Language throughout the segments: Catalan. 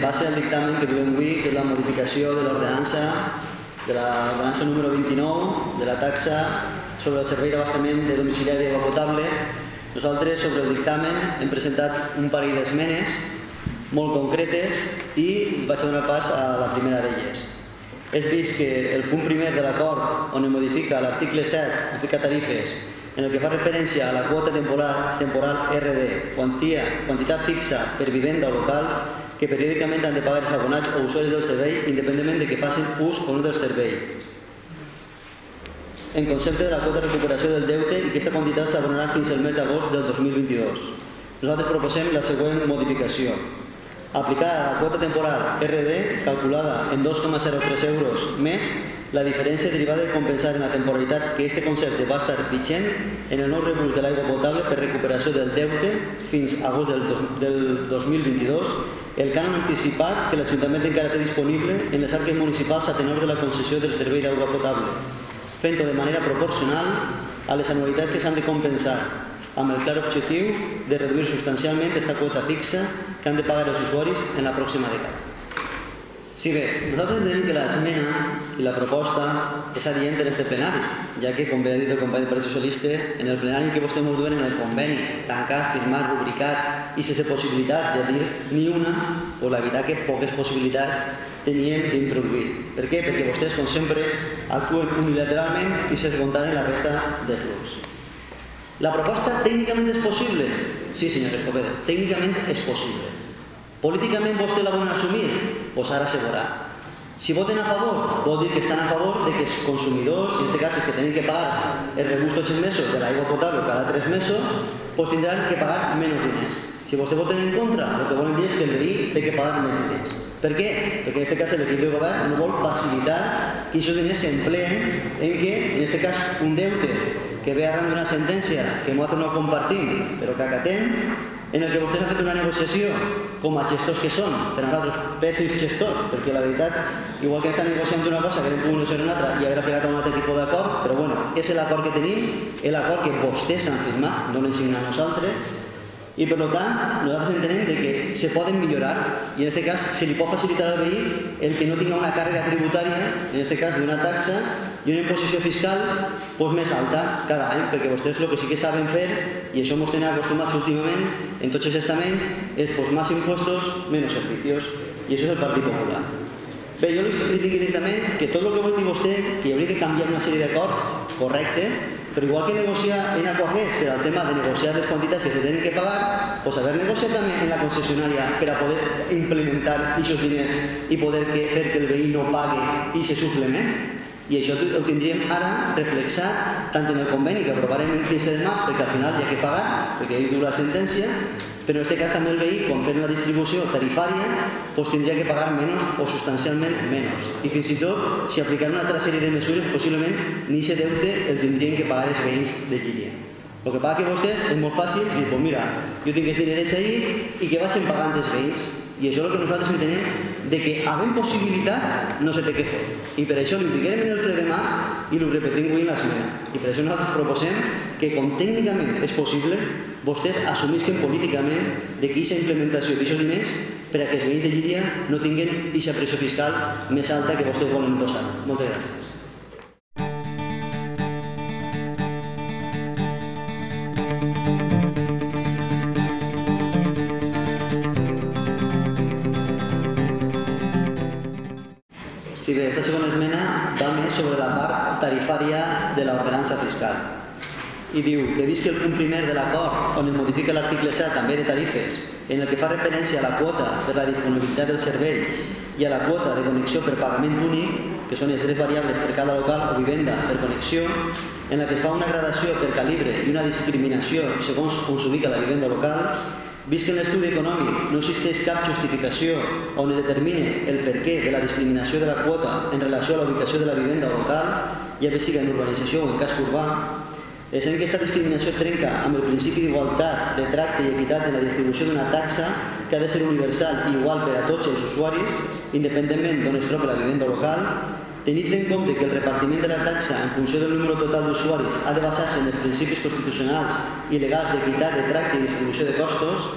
base al dictamen que duem avui, que és la modificació de l'ordenança número 29 de la taxa sobre el servei d'abastament de domiciliari d'aigua potable, nosaltres sobre el dictamen hem presentat un parell d'esmenes molt concretes i vaig a donar pas a la primera d'elles. És vist que el punt primer de l'acord on es modifica l'article 7, aplica tarifes, en el que fa referència a la quota temporal RD, quantitat fixa per vivenda o local, que periòdicament han de pagar els abonats o usuaris del servei independentment de que facin ús o no del servei, en concepte de la quota de recuperació del deute, i que aquesta quantitat s'abonarà fins al mes d'agost del 2022. Nosaltres proposem la següent modificació. Aplicar a la quota temporal RD, calculada en 2,03 euros més, la diferència derivada de compensar en la temporalitat que aquest concepte va estar vigent en el nou rebús de l'aigua potable per recuperació del deute fins a agost del 2022, el cànon anticipat que l'Ajuntament encara té disponible en les arques municipals a tenor de la concessió del servei d'aigua potable, fent-ho de manera proporcional a les anualitats que s'han de compensar, amb el clar objectiu de reduir substancialment aquesta quota fixa que han de pagar els usuaris en la pròxima dècada. Sí, bé, nosaltres entenem que l'esmena i la proposta és adient en este plenari, ja que, com bé ha dit el company del Partit Socialista, en el plenari que vostè ens duen en el conveni, tancat, firmat, rubricat i sense possibilitat de dir ni una, o la veritat que poques possibilitats teníem d'introduir. Per què? Perquè vostès, com sempre, actuen unilateralment i se descomptaren la resta dels grups. La proposta tècnicament és possible? Sí, senyor Escobedo, tècnicament és possible. Políticament vostè la volen assumir? Doncs ara se veurà. Si voten a favor, vol dir que estan a favor de que els consumidors, en aquest cas els que tenen que pagar el rebús tots els mesos de l'aigua potable cada 3 mesos, doncs tindran que pagar menys diners. Si vostè voten en contra, el que volen dir és que el veí té que pagar més diners. Per què? Perquè en aquest cas l'equip de govern no vol facilitar que aquests diners s'empleen en què, en aquest cas, un deute que ve arran d'una sentència que nosaltres no compartim, però que acatem, en el que vostès han fet una negociació com a gestors que són, per a nosaltres pèssims gestors, perquè la veritat, igual que estan negociant una cosa que hem pogut negociar una altra i haver aplicat un altre tipus d'acord, però bueno, és l'acord que tenim, l'acord que vostès han firmat, no l'hem signat nosaltres, i per tant nosaltres entenem que se poden millorar i en aquest cas se li pot facilitar al veí el que no tinga una càrrega tributària, en aquest cas d'una taxa i una imposició fiscal més alta cada any, perquè vostès el que sí que saben fer, i això ens tenen acostumats últimament en tots els estaments, és més impostos, menys servicios, i això és el Partit Popular. Bé, jo li tinc que dir també que tot el que vol dir vostè, que hi hauria que canviar una sèrie d'acords, correcte, però igual que negociar en Aquagés per al tema de negociar les quantitats que se tenen que pagar, doncs haver negociat també en la concessionària per a poder implementar aquests diners i poder fer que el veí no pague i se suplement. I això ho tindríem ara reflexat tant en el conveni que aprovarem el 15 de març, perquè al final hi ha que pagar, perquè hi dura la sentència, però en aquest cas també el veí, quan fem la distribució tarifària, doncs tindria que pagar menys o substancialment menys. I fins i tot, si aplicaran una altra sèrie de mesures, possiblement ni aquest deute el tindrien que pagar els veïns de Llíria. El que passa que vostès és molt fàcil dir, doncs mira, jo tinc els dinerets ahí i que vagin pagant els veïns. I això és el que nosaltres entenem de que havent possibilitat no se té que fer. I per això li diguem en el ple de març i ho repetim avui en l'esmena. I per això nosaltres proposem que com tècnicament és possible, vostès assumisquen políticament de que aquesta implementació d'aquests diners per a que els veïns de Llíria no tinguin aquesta pressió fiscal més alta que vostès volen posar. Moltes gràcies. Sí, bé, aquesta segona esmena va més sobre la part tarifària de l'ordenança fiscal. I diu que vist que el punt primer de l'acord on es modifica l'article 7 també de tarifes, en el que fa referència a la quota per la disponibilitat del servei i a la quota de connexió per pagament únic, que són els drets variables per cada local o vivenda per connexió, en la que fa una gradació per calibre i una discriminació segons on s'ubica la vivenda local, vist que en l'estudi econòmic no existeix cap justificació on es determine el perquè de la discriminació de la quota en relació a la ubicació de la vivenda local, ja bé siga en urbanització o en casc urbà, sent que aquesta discriminació trenca amb el principi d'igualtat, de tracte i equitat en la distribució d'una taxa que ha de ser universal i igual per a tots els usuaris, independentment d'on es troba la vivenda local, tenint en compte que el repartiment de la taxa en funció del número total d'usuaris ha de basar-se en els principis constitucionals i legals d'equitat, de tracte i distribució de costos,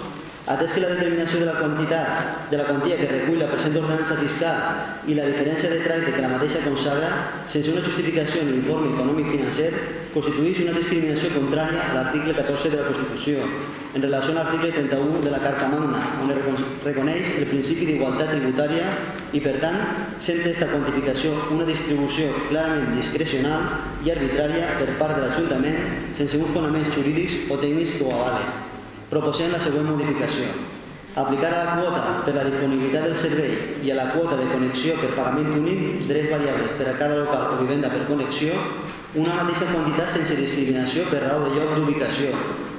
Atès que la determinació de la quantia que recull la present ordenança fiscal i la diferència de tracte que la mateixa consagra, sense una justificació en l'informe econòmic financer, constitueix una discriminació contrària a l'article 14 de la Constitució, en relació a l'article 31 de la Carta Magna, on es reconeix el principi d'igualtat tributària i, per tant, sent aquesta quantificació una distribució clarament discrecional i arbitrària per part de l'Ajuntament sense uns fonaments jurídics o tècnics que ho avalen. Proposem la següent modificació. Aplicar a la quota per la disponibilitat del servei i a la quota de connexió per pagament únic, drets variables per a cada local o vivenda per connexió, una mateixa quantitat sense discriminació per raó de lloc d'ubicació,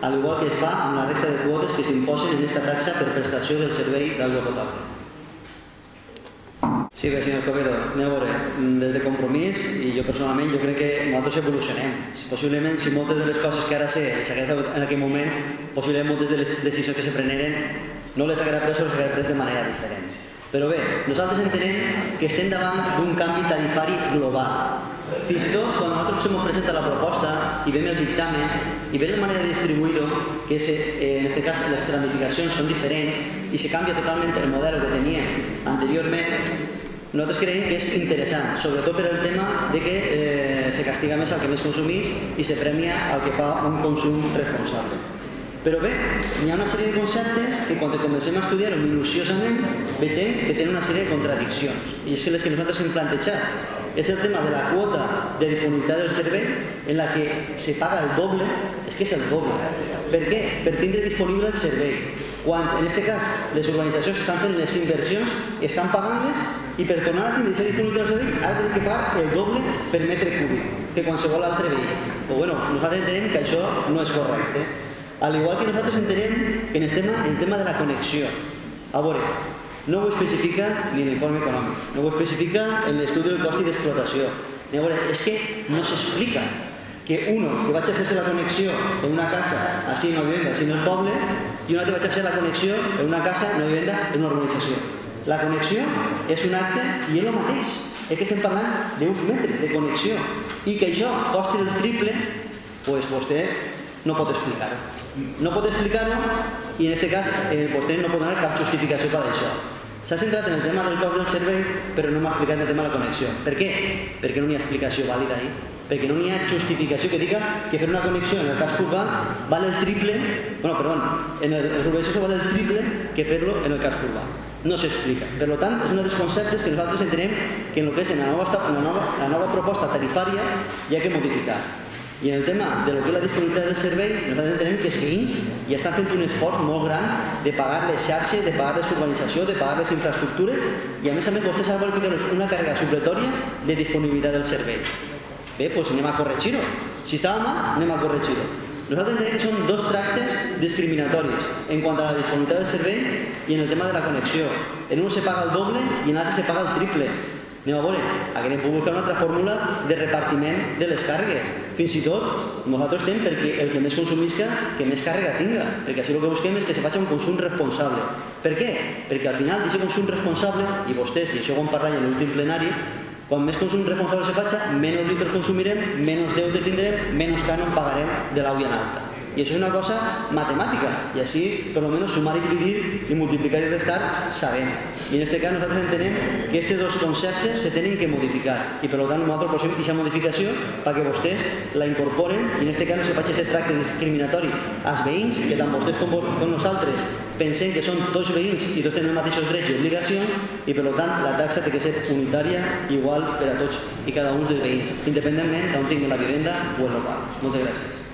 al igual que es fa amb la resta de quotes que s'imposen en esta taxa per prestació del servei d'aigua potable. Sí, bé, senyor Escobedo, anem a veure, des de Compromís, i jo personalment, jo crec que nosaltres evolucionem. Possiblement, si moltes de les coses que ara sé s'hagués fet en aquell moment, possiblement moltes de les decisions que se preneren no les haguera pres o les haguera pres de manera diferent. Però bé, nosaltres entenem que estem davant d'un canvi tarifari global. Fins i tot, quan nosaltres ens presenta la proposta i veiem el dictamen i veiem la manera de distribuir-ho, que en aquest cas les tramitacions són diferents i se canvia totalment el model que teníem anteriorment, nosaltres creiem que és interessant, sobretot per el tema de que se castiga més al que més consumís i se premia al que fa un consum responsable. Però bé, hi ha una sèrie de conceptes que quan comencem a estudiar-ho minuciosament veiem que tenen una sèrie de contradiccions i és les que nosaltres hem plantejat. És el tema de la quota de disponibilitat del servei en la que se paga el doble, és que és el doble. Per què? Per tindre disponible el servei. Quan, en aquest cas, les organitzacions estan fent les inversions, estan pagant-les i per tornar a tindre disponible el servei ha de que pagar el doble per metre cúbic que qualsevol altre veí. Però bueno, nosaltres entenem que això no és correcte. Al igual que nosaltres entenem que en el tema de la connexió, a veure, no ho especifica ni l'informe econòmic, no ho especifica en l'estudi del cost i d'explotació. A veure, és que no s'explica que uno que vaig a fer la connexió en una casa, així en una vivenda, així en el poble, i un altre vaig a fer la connexió en una casa, en una vivenda, en una urbanització. La connexió és un acte i és el mateix. És que estem parlant d'uns metres de connexió i que això costi el triple, doncs vostè no pot explicar-ho. No pot explicar-ho i en aquest cas vostè no pot donar cap justificació per això. S'ha centrat en el tema del cost del servei, però no m'ha explicat el tema de la connexió. Per què? Perquè no n'hi ha explicació vàlida ahí. Perquè no n'hi ha justificació que diga que fer una connexió en el casc urbà vale el triple, en els urbanitzacions vale el triple que fer-lo en el casc urbà. No s'explica. Per tant, és un dels conceptes que nosaltres entenem que en el que és la nova proposta tarifària hi ha que modificar. I en el tema de lo que és la disponibilitat del servei, nosaltres entenem que els veïns ja estan fent un esforç molt gran de pagar les xarxes, de pagar les urbanitzatcions, de pagar les infraestructures i a més vostès han qualificat una càrrega supletòria de disponibilitat del servei. Bé, doncs anem a corregir-ho. Si estava mal, anem a corregir-ho. Nosaltres entenem que són dos tractes discriminatoris en quant a la disponibilitat del servei i en el tema de la connexió. En un se paga el doble i en l'altre se paga el triple. Anem a veure, aquí hem pogut buscar una altra fórmula de repartiment de les càrregues. Fins i tot, nosaltres estem perquè el que més consumisca, que més càrrega tinga, perquè així el que busquem és que se faci un consum responsable. Per què? Perquè al final d'aquest consum responsable, i vostès, i això ho vam parlar en l'últim plenari, quan més consum responsable se faci, menys litres consumirem, menys deute tindrem, menys cànon pagarem de l'AUI en alta. I això és una cosa matemàtica, i així, per almenys, sumar i dividir i multiplicar i restar, sabem. I en aquest cas nosaltres entenem que aquests dos conceptes se tenen que modificar i per tant nosaltres posem aquesta modificació perquè vostès la incorporen i en aquest cas no se faci aquest tracte discriminatori als veïns, que tant vostès com nosaltres pensem que són tots veïns i tots tenen els mateixos drets i obligacions i per tant la taxa té que ser unitària igual per a tots i cada un dels veïns, independentment d'on tinguin la vivenda o el local. Moltes gràcies.